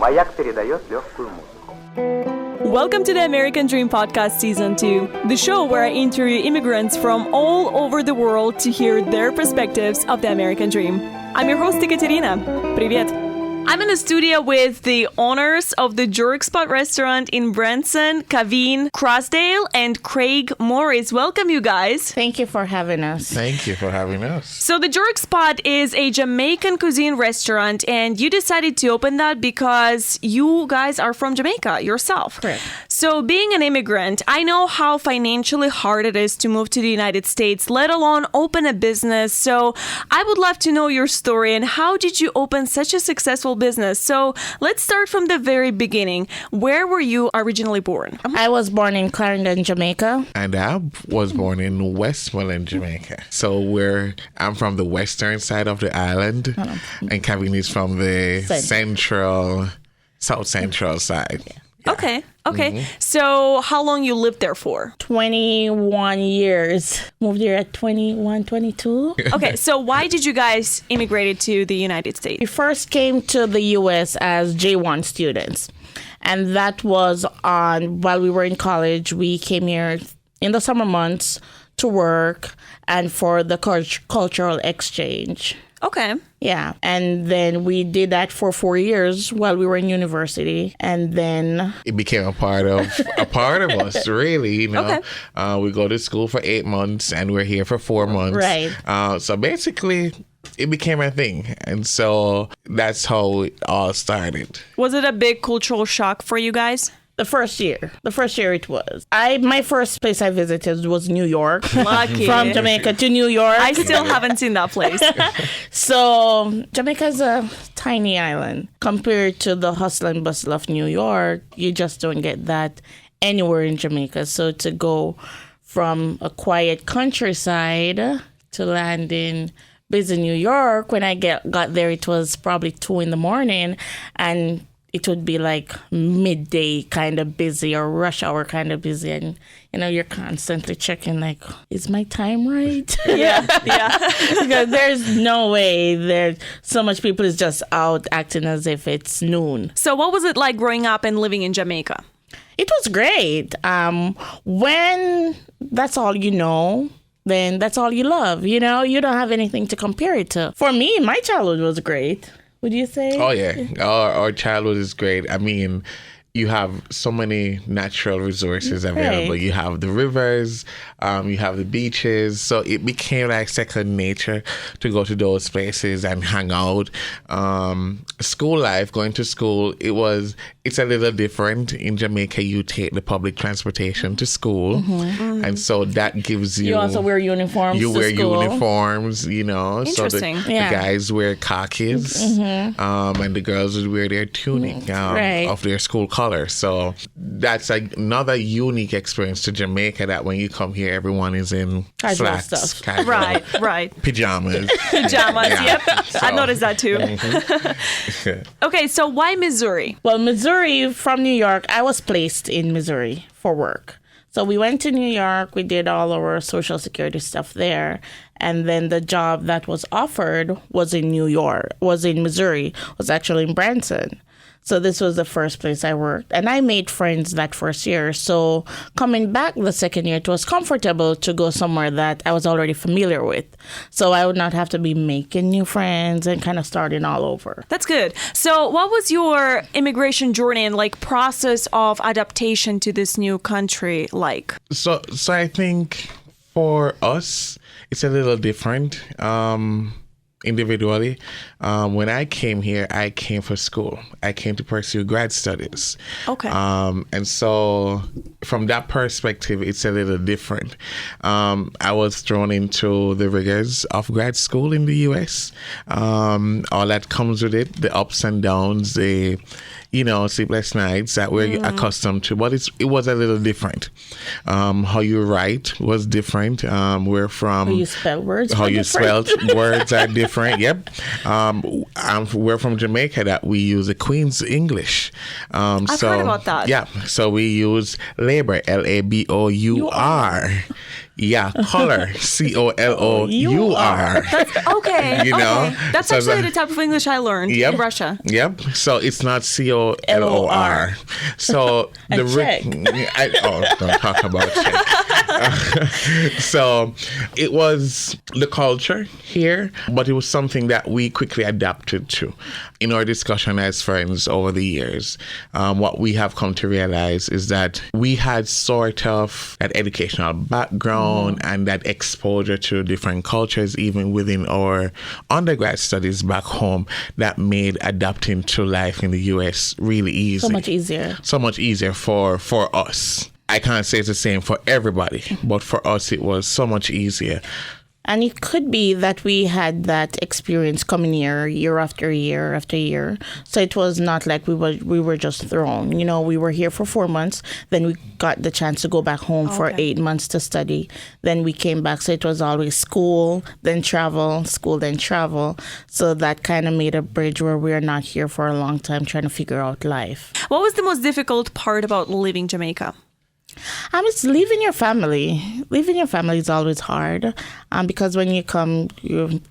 Маяк передает легкую музыку. Welcome to the American Dream Podcast Season 2, the show where I interview immigrants from all over the world to hear their perspectives of the American dream. I'm your host, Ekaterina. Привет! I'm in the studio with the owners of the Jerk Spot restaurant in Branson, Cavene Crosdale, and Craig Morris. Welcome, you guys. Thank you for having us. Thank you for having us. So the Jerk Spot is a Jamaican cuisine restaurant, and you decided to open that because you guys are from Jamaica yourself. Correct. So being an immigrant, I know how financially hard it is to move to the United States, let alone open a business. So I would love to know your story and how did you open such a successful business? So let's start from the very beginning. Where were you originally born? I was born in Clarendon, Jamaica. And I was born in Westmoreland, Jamaica. So I'm from the western side of the island, and Cavene is from the south central side. Yeah. Okay. Mm-hmm. So how long you lived there for? 21 years. Moved here at 21, 22. Okay, so why did you guys immigrate to the United States? We first came to the U.S. as J1 students. And that was while we were in college. We came here in the summer months to work and for the cultural exchange. Okay. Yeah. And then we did that for 4 years while we were in university. And then it became a part of us, really. You know, okay. We go to school for 8 months and we're here for 4 months. Right. So basically, it became a thing. And so that's how it all started. Was it a big cultural shock for you guys? The first year it was. My first place I visited was New York. Lucky. From Jamaica to New York. I still haven't seen that place. So Jamaica is a tiny island. Compared to the hustle and bustle of New York, you just don't get that anywhere in Jamaica. So to go from a quiet countryside to land in busy New York, when I got there, it was probably 2 a.m. and it would be like midday kind of busy or rush hour kind of busy. And, you're constantly checking like, is my time right? Yeah. Because there's no way there's so much people is just out acting as if it's noon. So what was it like growing up and living in Jamaica? It was great. When that's all you know, then that's all you love. You don't have anything to compare it to. For me, my childhood was great. Would you say? Oh, yeah. Our childhood is great. I mean, you have so many natural resources available. Right. You have the rivers, you have the beaches. So it became like second nature to go to those places and hang out. School life, going to school, it's a little different. In Jamaica, you take the public transportation to school. Mm-hmm. And so that gives you... You also wear uniforms You to wear school. Uniforms, Interesting. So the guys wear khakis, and the girls would wear their tunic of their school color. So that's another unique experience to Jamaica, that when you come here, everyone is in casual slacks. Stuff. Casual, Right. Pajamas. Yep. So, I noticed that too. Okay, so why Missouri? Well, Missouri, from New York, I was placed in Missouri for work. So we went to New York, we did all our social security stuff there. And then the job that was offered was in Missouri, was actually in Branson. So this was the first place I worked. And I made friends that first year. So coming back the second year, it was comfortable to go somewhere that I was already familiar with. So I would not have to be making new friends and kind of starting all over. That's good. So what was your immigration journey and process of adaptation to this new country like? So I think for us, it's a little different. Individually, when I came here, I came for school. I came to pursue grad studies. Okay. And so from that perspective, it's a little different. I was thrown into the rigors of grad school in the U.S. All that comes with it, the ups and downs, the sleepless nights that we're accustomed to. But it was a little different. How you write was different. We're from... How you spell words How you spell words are different. Yep. We're from Jamaica, that we use the Queen's English. I've heard about that. Yeah. So we use labor, Labour. Yeah, color. COLOUR. Okay. You know? Okay. That's So actually the type of English I learned in Russia. Yep. So it's not COLOR. So And Czech. Don't talk about Czech. So it was the culture here, but it was something that we quickly adapted to. In our discussion as friends over the years, what we have come to realize is that we had sort of that educational background and that exposure to different cultures, even within our undergrad studies back home, that made adapting to life in the U.S. really easy. So much easier. So much easier for us. I can't say it's the same for everybody, but for us, it was so much easier. And it could be that we had that experience coming here year after year after year. So it was not like we were just thrown. You know, we were here for 4 months. Then we got the chance to go back home for 8 months to study. Then we came back. So it was always school, then travel, school, then travel. So that kind of made a bridge where we are not here for a long time trying to figure out life. What was the most difficult part about leaving Jamaica? It's leaving your family. Leaving your family is always hard because when you come, you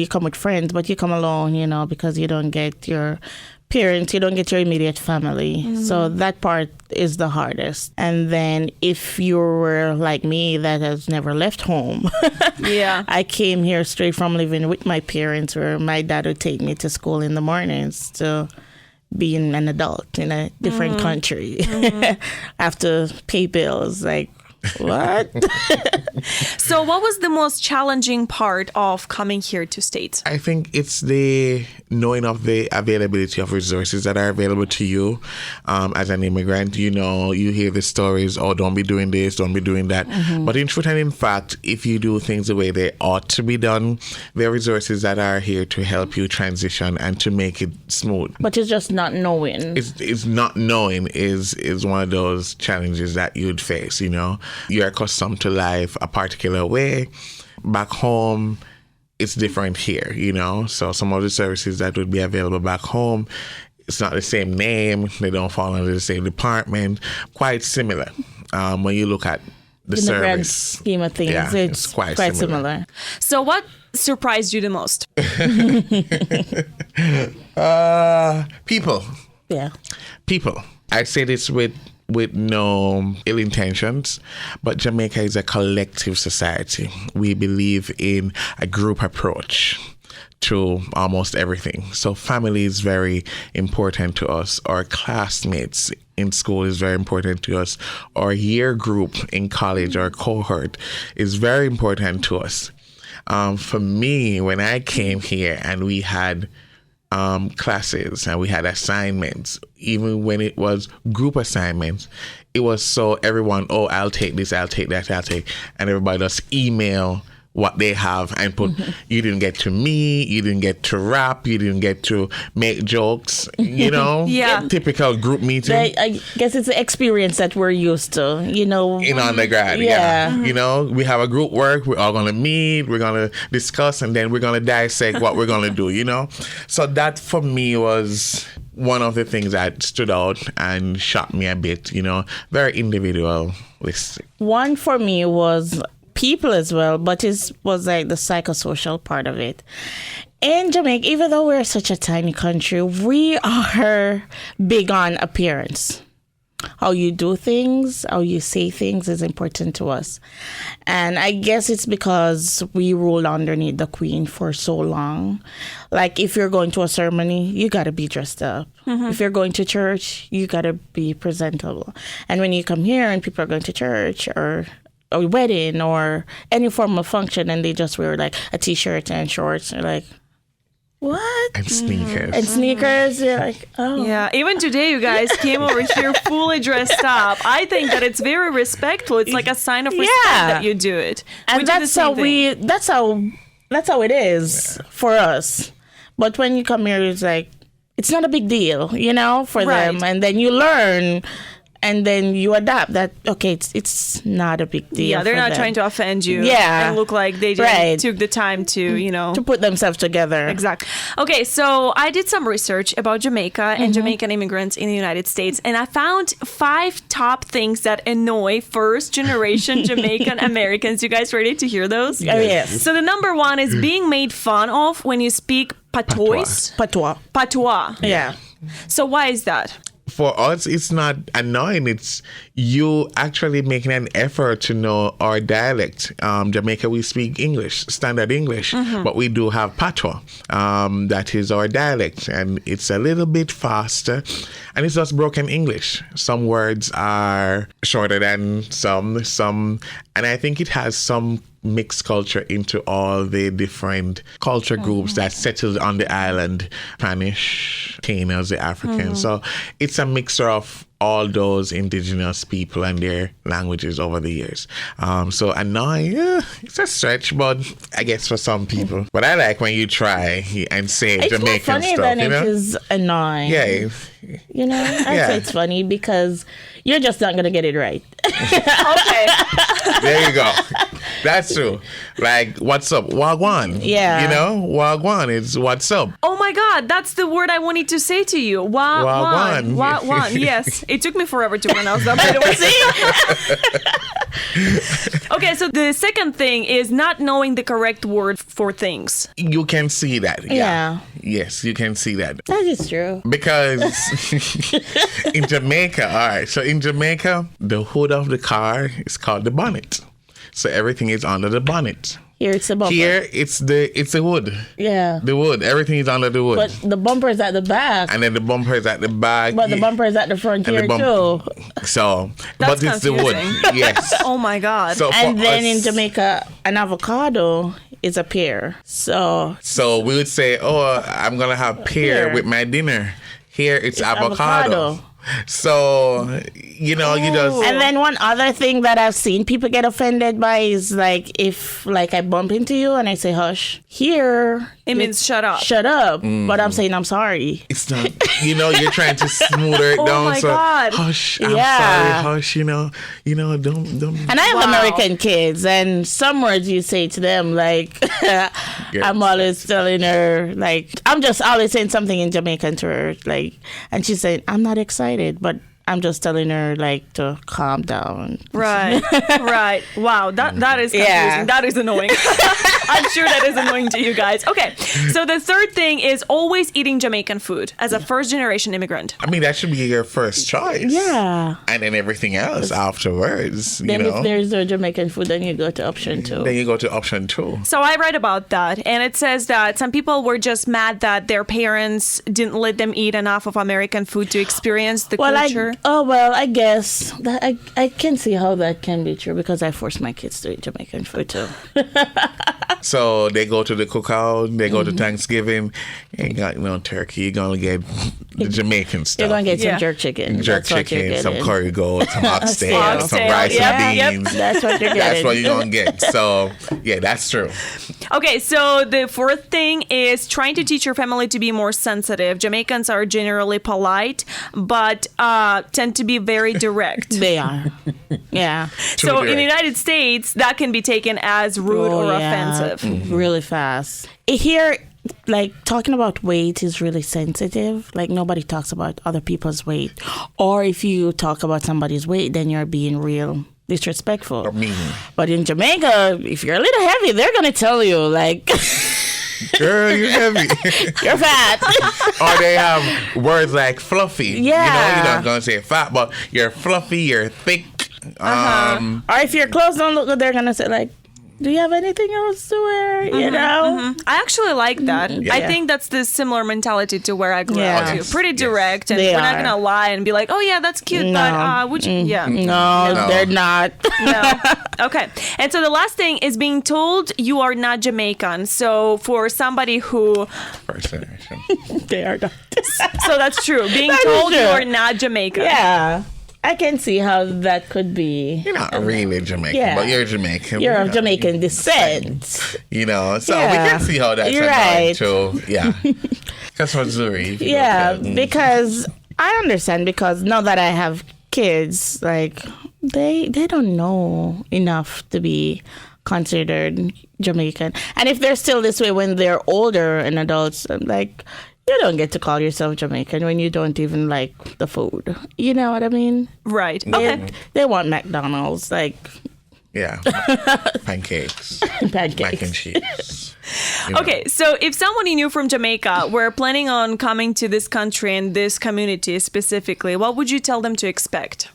come with friends, but you come alone, you know, because you don't get your parents, you don't get your immediate family. So that part is the hardest. And then if you were like me that has never left home, I came here straight from living with my parents where my dad would take me to school in the mornings to being an adult in a different country. I have to pay bills. Like, what? So what was the most challenging part of coming here to States? I think it's the knowing of the availability of resources that are available to you as an immigrant. You know, you hear the stories, oh, don't be doing this, don't be doing that. But in truth and in fact, if you do things the way they ought to be done, there are resources that are here to help you transition and to make it smooth. But it's just not knowing. It's not knowing is one of those challenges that you'd face, you know. You're accustomed to life a particular way. Back home, it's different here, you know. So some of the services that would be available back home, it's not the same name. They don't fall under the same department. Quite similar when you look at the in service. the grand scheme of things, Yeah, it's quite similar. So what surprised you the most? People. Yeah. People. I say this with no ill intentions, but Jamaica is a collective society. We believe in a group approach to almost everything. So family is very important to us. Our classmates in school is very important to us. Our year group in college, our cohort, is very important to us. For me, when I came here and we had classes and we had assignments, even when it was group assignments, it was so everyone, oh, I'll take this, I'll take that, and everybody just email what they have and put, you didn't get to me, you didn't get to rap, you didn't get to make jokes, you know? Typical group meeting. I guess it's the experience that we're used to, you know. In undergrad, You know, we have a group work, we're all going to meet, we're going to discuss, and then we're going to dissect what we're going to do, you know? So that for me was one of the things that stood out and shocked me a bit, you know, very individualistic. One for me was people as well, but it was like the psychosocial part of it. In Jamaica, even though we're such a tiny country, we are big on appearance. How you do things, how you say things is important to us. And I guess it's because we ruled underneath the Queen for so long. Like, if you're going to a ceremony, you got to be dressed up. If you're going to church, you got to be presentable. And when you come here and people are going to church or a wedding or any form of function and they just wear like a t-shirt and shorts, they're like, what? And sneakers. And sneakers, you're like, oh. Yeah, even today you guys came over here fully dressed up. I think that it's very respectful. It's like a sign of respect that you do it. And that's how it is for us. But when you come here, it's like, it's not a big deal, you know, for them. And then you learn and then you adapt that. Okay, it's not a big deal. Yeah, they're for not them. trying to offend you. Yeah. And look like they just took the time to, to put themselves together. Exactly. Okay, so I did some research about Jamaica and Jamaican immigrants in the United States, and I found 5 top things that annoy first-generation Jamaican Americans. You guys ready to hear those? Oh, yes. So the number 1 is being made fun of when you speak patois. Patois. Yeah. So why is that? For us, it's not annoying. It's you actually making an effort to know our dialect. Jamaica, we speak English, standard English, but we do have patois. That is our dialect, and it's a little bit faster, and it's just broken English. Some words are shorter than some, and I think it has some mixed culture into all the different culture groups that settled on the island. Spanish, Kenyans, the Africans. So it's a mixture of all those indigenous people and their languages over the years. So annoying, it's a stretch, but I guess for some people. But I like when you try and say it's Jamaican more funny stuff, than you know? it is annoying. Yeah. You know, I'd say it's funny because you're just not going to get it right. Okay. There you go. That's true. Like, what's up? Wagwan. Yeah. You know, Wagwan is what's up. Oh my God, that's the word I wanted to say to you. Wagwan. Wagwan. Wagwan. Yes. It took me forever to pronounce that, by the way. See? Okay, so the second thing is not knowing the correct word for things. You can see that. Yeah. Yes, you can see that. That is true. Because in Jamaica, all right, so in Jamaica, the hood of the car is called the bonnet. So everything is under the bonnet. Here it's the bumper. Here it's the hood. Yeah. The wood. Everything is under the wood. But the bumper is at the back. And then the bumper is at the back. But the bumper is at the front And here the too. So, That's but it's the wood. confusing. Yes. Oh my God. So And for then us- in Jamaica, an avocado is a pear. So we would say, oh, I'm going to have pear Pear. with my dinner. Here it's avocado. So, you know, you just... And then one other thing that I've seen people get offended by is like if like I bump into you and I say hush. Here It means shut up. Shut up. But I'm saying I'm sorry. It's not, you know, you're trying to smoother it Oh down. my So, God. hush, I'm Yeah. sorry, hush, you know, don't. And I have Wow. American kids, and some words you say to them, like, I'm always telling her, like, I'm just always saying something in Jamaican to her, like, and she's saying, I'm not excited, but I'm just telling her, like, to calm down. Right, right. Wow, that is confusing. Yeah. That is annoying. I'm sure that is annoying to you guys. Okay, so the third thing is always eating Jamaican food as a first-generation immigrant. I mean, that should be your first choice. Yeah. And then everything else afterwards, Then you know. if there's no Jamaican food, then you go to option 2. Then you go to option 2. So I read about that, and it says that some people were just mad that their parents didn't let them eat enough of American food to experience the culture. I guess that I can see how that can be true because I force my kids to eat Jamaican food too. So they go to the cookout, they go to Thanksgiving, ain't got no turkey, you're going to get the Jamaican stuff. You're gonna get Yeah. some jerk chicken. jerk That's what you're chicken, some getting. curry goat, some oxtail, some Oxtail, rice yeah, and yep. beans. That's what you're getting. That's what you're going to get. So, yeah, that's true. Okay, so the fourth thing is trying to teach your family to be more sensitive. Jamaicans are generally polite, but tend to be very direct. They are. Yeah. So in the direct. United States, that can be taken as rude or offensive. Really fast. Here, like, talking about weight is really sensitive. Like, nobody talks about other people's weight. Or if you talk about somebody's weight, then you're being real disrespectful. Or mean. But in Jamaica, if you're a little heavy, they're going to tell you, like, Girl, you're heavy. you're fat. Or they have words like fluffy. You know, Yeah. you're not going to say fat, but you're fluffy, you're thick. Or if your clothes don't look good, they're going to say, like, do you have anything else to wear? You know? I actually like that. Yeah. I think that's the similar mentality to where I grew Yeah. up too. Yes. Pretty direct, and They we're not are. gonna lie and be like, "Oh yeah, that's cute," No. but would you? Yeah. No, they're not. No. Okay. And so the last thing is being told you are not Jamaican. So for somebody who, First generation. They are not. so that's true. Being That is told you true. are not Jamaican. Yeah. I can see how that could be. You're not really Jamaican, Yeah. but you're Jamaican. You're You of know, Jamaican descent. You know, so we Yeah. can see how that's You're annoying right. too. Yeah. That's what Zuri. if you Yeah, look at it. because I understand, because now that I have kids, like, they don't know enough to be considered Jamaican. And if they're still this way when they're older and adults, I'm like, you don't get to call yourself Jamaican when you don't even like the food. You know what I mean? Right. Okay. They want McDonald's, like... Yeah. Pancakes. Pancakes. Mac and cheese. You know. Okay, so if someone you knew from Jamaica were planning on coming to this country and this community specifically, what would you tell them to expect?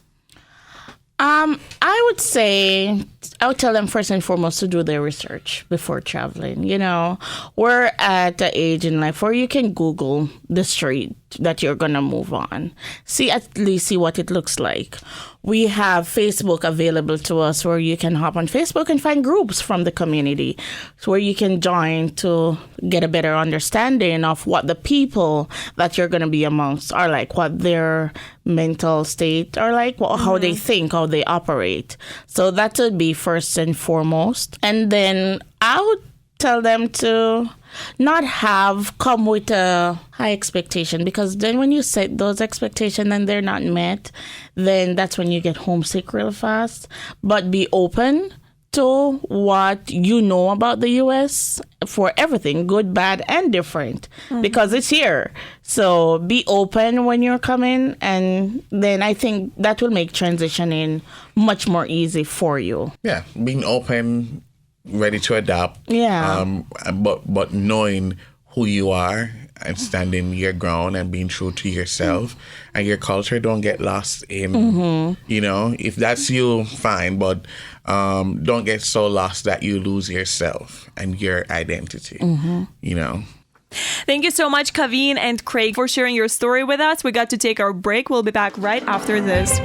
I would say I would tell them first and foremost to do their research before traveling. You know, we're at the age in life where you can Google the street that you're gonna move on. At least see what it looks like. We have Facebook available to us where you can hop on Facebook and find groups from the community, so where you can join to get a better understanding of what the people that you're going to be amongst are like, what their mental state are like, how they think, how they operate. So that would be first and foremost. And then I would tell them to not come with a high expectation, because then when you set those expectations and they're not met, then that's when you get homesick real fast. But be open to what you know about the U.S. for everything, good, bad, and different, because it's here. So be open when you're coming, and then I think that will make transitioning much more easy for you. Yeah, being open, ready to adapt. Yeah. But knowing who you are and standing your ground and being true to yourself and your culture. Don't get lost in, you know, if that's you, fine, but don't get so lost that you lose yourself and your identity, you know. Thank you so much, Cavene and Craig, for sharing your story with us. We got to take our break. We'll be back right after this.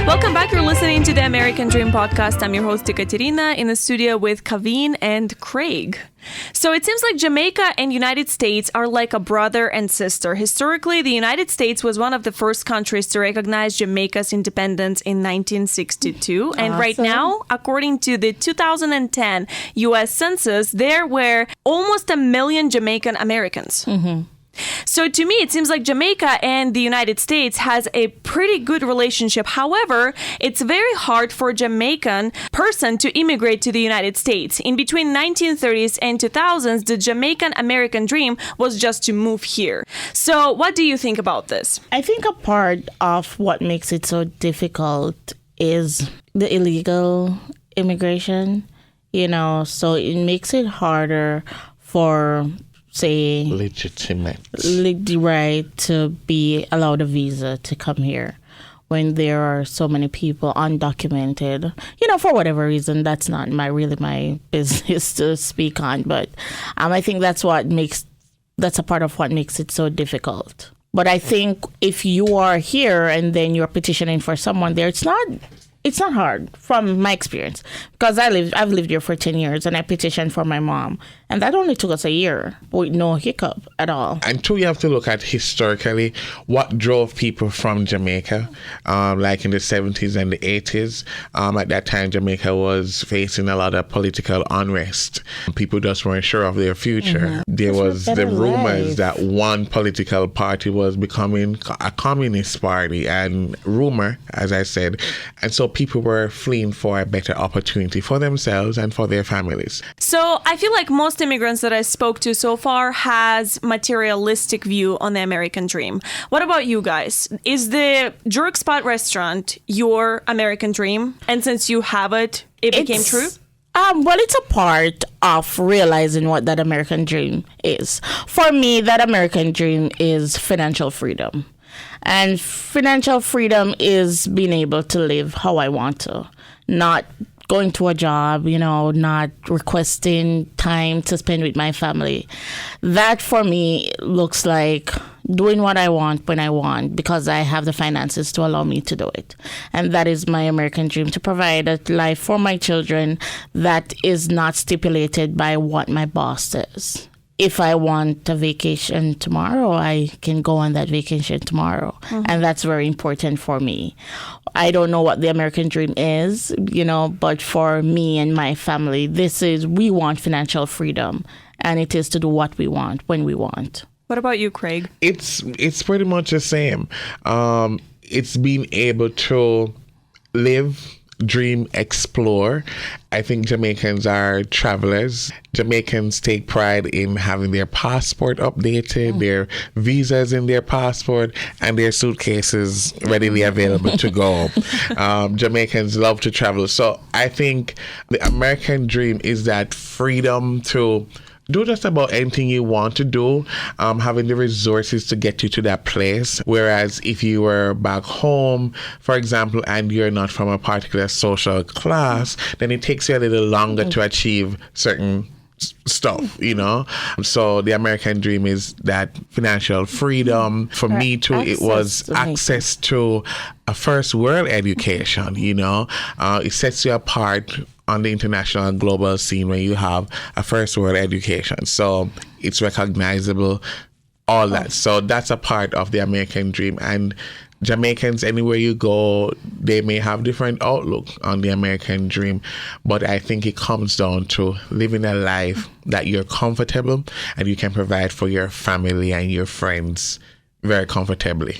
Welcome back. You're listening to the American Dream Podcast. I'm your host, Ekaterina, in the studio with Cavene and Craig. So it seems like Jamaica and United States are like a brother and sister. Historically, the United States was one of the first countries to recognize Jamaica's independence in 1962. And right now, according to the 2010 U.S. Census, there were almost 1 million Jamaican Americans. So to me, it seems like Jamaica and the United States has a pretty good relationship. However, it's very hard for a Jamaican person to immigrate to the United States. In between 1930s and 2000s, the Jamaican American dream was just to move here. So what do you think about this? I think a part of what makes it so difficult is the illegal immigration, you know, so it makes it harder for, say, legitimate right to be allowed a visa to come here when there are so many people undocumented, you know, for whatever reason. That's not really my business to speak on, but I think that's a part of what makes it so difficult. But I think if you are here and then you're petitioning for someone there, it's not hard from my experience, because I've lived here for 10 years and I petitioned for my mom, and that only took us a year with no hiccup at all. And two, you have to look at historically what drove people from Jamaica, like in the 70s and the 80s. At that time, Jamaica was facing a lot of political unrest. People just weren't sure of their future. There was the rumors that one political party was becoming a communist party, and rumor, as I said. And so people were fleeing for a better opportunity for themselves and for their families. So I feel like most immigrants that I spoke to so far has materialistic view on the American dream. What about you guys? Is the Jerk Spot restaurant your American dream? And since you have it, it became true? Well, it's a part of realizing what that American dream is. For me, that American dream is financial freedom. And financial freedom is being able to live how I want to, not going to a job, you know, not requesting time to spend with my family. That for me looks like doing what I want when I want, because I have the finances to allow me to do it. And that is my American dream, to provide a life for my children that is not stipulated by what my boss says. If I want a vacation tomorrow, I can go on that vacation tomorrow. And that's very important for me. I don't know what the American dream is, you know, but for me and my family, we want financial freedom. And it is to do what we want when we want. What about you, Craig? It's pretty much the same. It's being able to live, dream, explore. I think Jamaicans are travelers. Jamaicans take pride in having their passport updated, their visas in their passport, and their suitcases readily available to go. Jamaicans love to travel. So I think the American dream is that freedom to do just about anything you want to do, having the resources to get you to that place. Whereas if you were back home, for example, and you're not from a particular social class, then it takes you a little longer to achieve certain stuff, you know. So the American dream is that financial freedom. For me too, it was access to a first world education, you know. It sets you apart on the international and global scene when you have a first world education. So it's recognizable, all that. So that's a part of the American dream. And Jamaicans, anywhere you go, they may have different outlook on the American dream, but I think it comes down to living a life that you're comfortable and you can provide for your family and your friends very comfortably.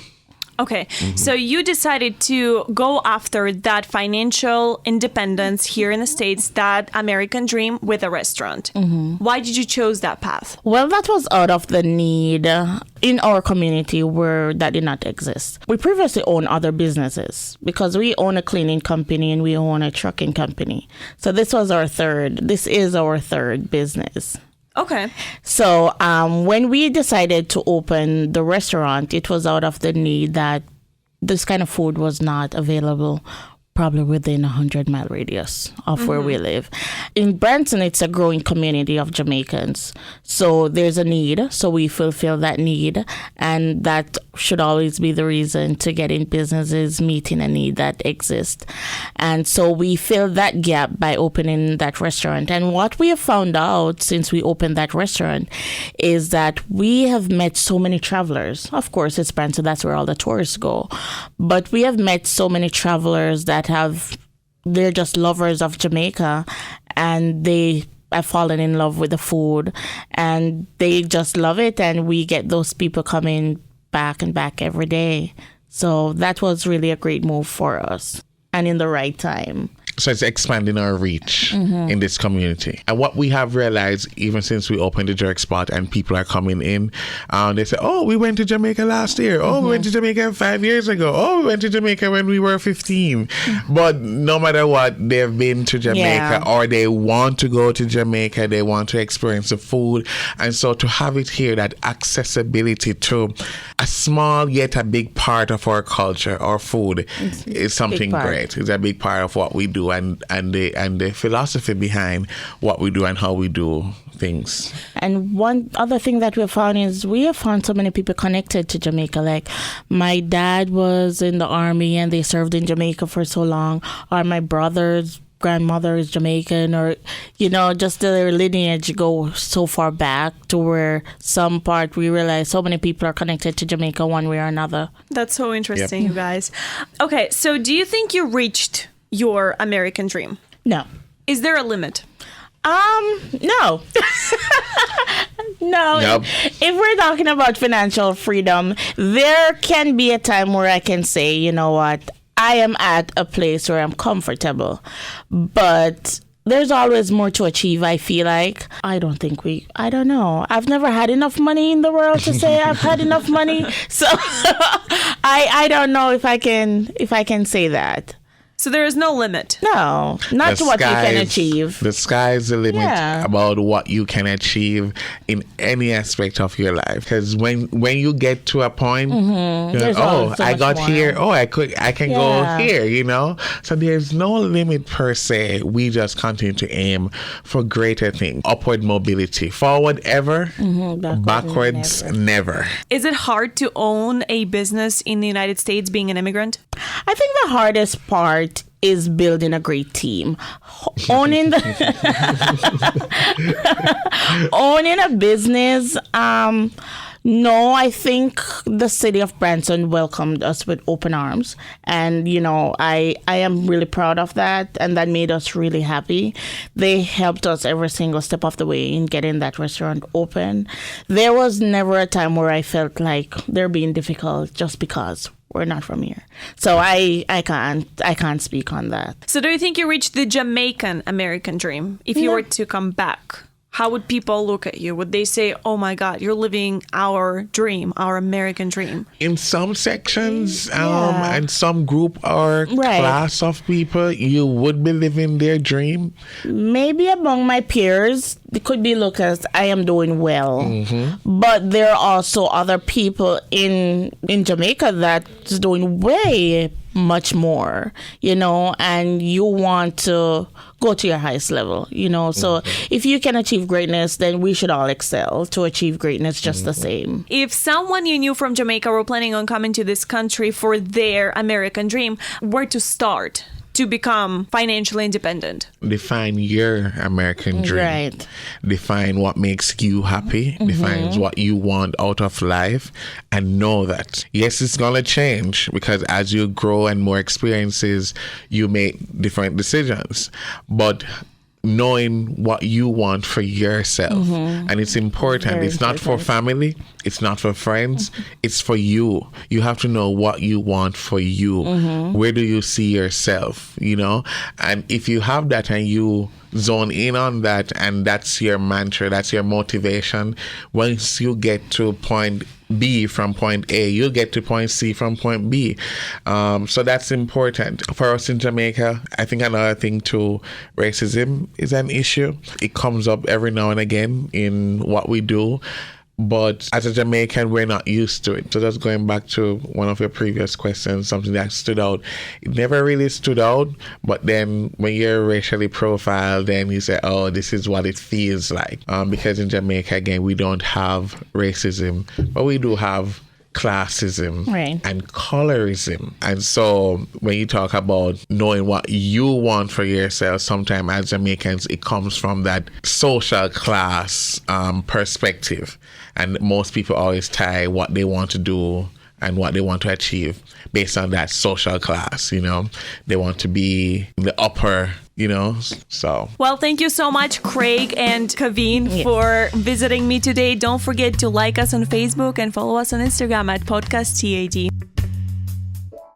Okay, so you decided to go after that financial independence here in the States, that American dream, with a restaurant. Why did you choose that path? Well, that was out of the need in our community where that did not exist. We previously owned other businesses because we own a cleaning company and we own a trucking company. So this is our third business. Okay. So when we decided to open the restaurant, it was out of the need that this kind of food was not available probably within a 100-mile radius of where we live. In Branson, it's a growing community of Jamaicans. So there's a need. So we fulfill that need. And that should always be the reason to get in businesses, meeting a need that exists. And so we filled that gap by opening that restaurant. And what we have found out since we opened that restaurant is that we have met so many travelers. Of course, it's Branson, that's where all the tourists go. But we have met so many travelers that they're just lovers of Jamaica, and they have fallen in love with the food and they just love it, and we get those people coming back and back every day. So that was really a great move for us, and in the right time. So it's expanding our reach in this community. And what we have realized, even since we opened the jerk spot and people are coming in, they say, oh, we went to Jamaica last year. Oh, we went to Jamaica 5 years ago. Oh, we went to Jamaica when we were 15. But no matter what, they've been to Jamaica or they want to go to Jamaica. They want to experience the food. And so to have it here, that accessibility to a small yet a big part of our culture, our food, is something great. It's a big part of what we do. And the philosophy behind what we do and how we do things. And one other thing that we found is we have found so many people connected to Jamaica. Like my dad was in the army and they served in Jamaica for so long, or my brother's grandmother is Jamaican, or just their lineage go so far back to where some part we realize so many people are connected to Jamaica one way or another. That's so interesting, you guys. Okay, so do you think you reached your American dream? No. Is there a limit? No. No. Nope. If we're talking about financial freedom, there can be a time where I can say, you know what, I am at a place where I'm comfortable. But there's always more to achieve, I feel like. I don't know. I've never had enough money in the world to say I've had enough money. So I don't know if I can say that. So there is no limit. No, not to what you can achieve. The sky's the limit about what you can achieve in any aspect of your life. Because when you get to a point, I got more here. Oh, I can go here. So there's no limit per se. We just continue to aim for greater things. Upward mobility. Forward ever, backwards never. Is it hard to own a business in the United States being an immigrant? I think the hardest part is building a great team. Owning owning a business, No, I think the city of Branson welcomed us with open arms. And, I am really proud of that. And that made us really happy. They helped us every single step of the way in getting that restaurant open. There was never a time where I felt like they're being difficult just because we're not from here. So I can't speak on that. So do you think you reached the Jamaican American dream if you were to come back? How would people look at you? Would they say, oh my God, you're living our dream, our American dream? In some sections and some group or class of people, you would be living their dream. Maybe among my peers, it could be looked as I am doing well. Mm-hmm. But there are also other people in Jamaica that's doing way much more, and you want to go to your highest level, So if you can achieve greatness, then we should all excel to achieve greatness just the same. If someone you knew from Jamaica were planning on coming to this country for their American dream, where to start to become financially independent? Define your American dream. Right. Define what makes you happy. Define what you want out of life. And know that, yes, it's going to change because as you grow and more experiences, you make different decisions. But knowing what you want for yourself. And it's important. It's not for family. It's not for friends. It's for you. You have to know what you want for you. Where do you see yourself, And if you have that and you zone in on that and that's your mantra, that's your motivation, once you get to point B from point A, you'll get to point C from point B. So that's important. For us in Jamaica, I think another thing too, racism is an issue. It comes up every now and again in what we do. But as a Jamaican, we're not used to it. So that's going back to one of your previous questions, something that stood out. It never really stood out, but then when you're racially profiled, then you say, oh, this is what it feels like. Because in Jamaica, again, we don't have racism, but we do have classism and colorism. And so when you talk about knowing what you want for yourself, sometimes as Jamaicans, it comes from that social class perspective. And most people always tie what they want to do and what they want to achieve based on that social class, They want to be in the upper, so. Well, thank you so much, Craig and Cavene, for visiting me today. Don't forget to like us on Facebook and follow us on Instagram at Podcast TAD.